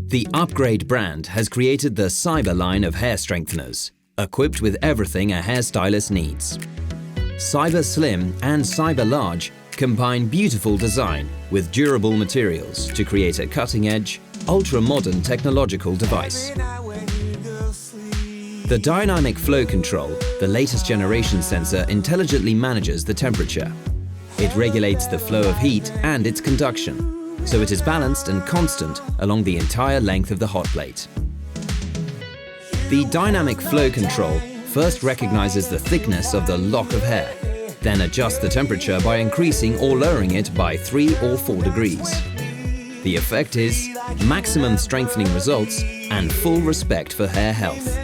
The Upgrade brand has created the Cyber line of hair strengtheners, equipped with everything a hairstylist needs. Cyber Slim and Cyber Large combine beautiful design with durable materials to create a cutting-edge, ultra-modern technological device. The Dynamic Flow Control, the latest generation sensor, intelligently manages the temperature. It regulates the flow of heat and its conduction, so it is balanced and constant along the entire length of the hot plate. The Dynamic Flow Control first recognizes the thickness of the lock of hair, then adjusts the temperature by increasing or lowering it by 3 or 4 degrees. The effect is maximum strengthening results and full respect for hair health.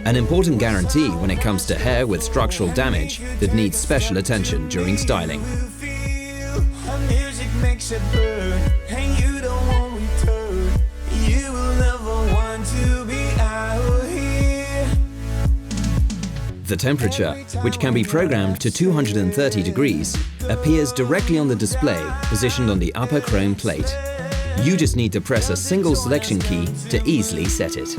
An important guarantee when it comes to hair with structural damage that needs special attention during styling. The temperature, which can be programmed to 230 degrees, appears directly on the display positioned on the upper chrome plate. You just need to press a single selection key to easily set it.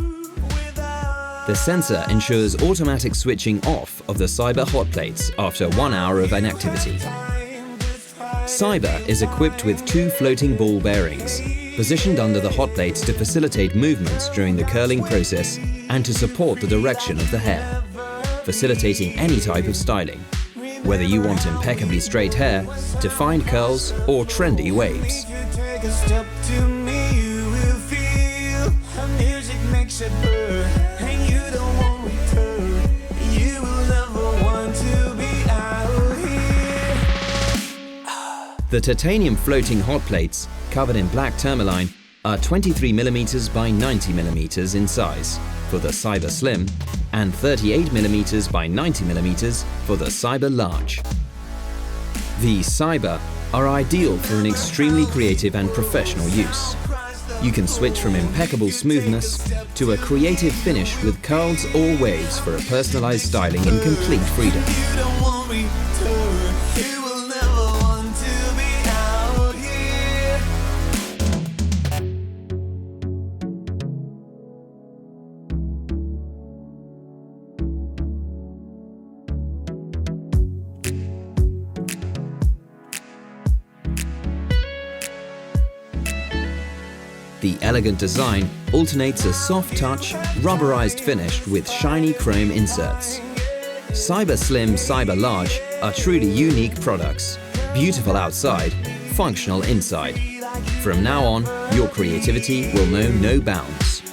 The sensor ensures automatic switching off of the Cyber hot plates after 1 hour of inactivity. Cyber is equipped with 2 floating ball bearings, positioned under the hot plates to facilitate movements during the curling process and to support the direction of the hair, facilitating any type of styling, whether you want impeccably straight hair, defined curls, or trendy waves. The titanium floating hot plates, covered in black tourmaline, are 23mm by 90mm in size for the Cyber Slim and 38mm by 90mm for the Cyber Large. The Cyber are ideal for an extremely creative and professional use. You can switch from impeccable smoothness to a creative finish with curls or waves for a personalized styling in complete freedom. The elegant design alternates a soft-touch, rubberized finish with shiny chrome inserts. Cyber Slim, Cyber Large are truly unique products. Beautiful outside, functional inside. From now on, your creativity will know no bounds.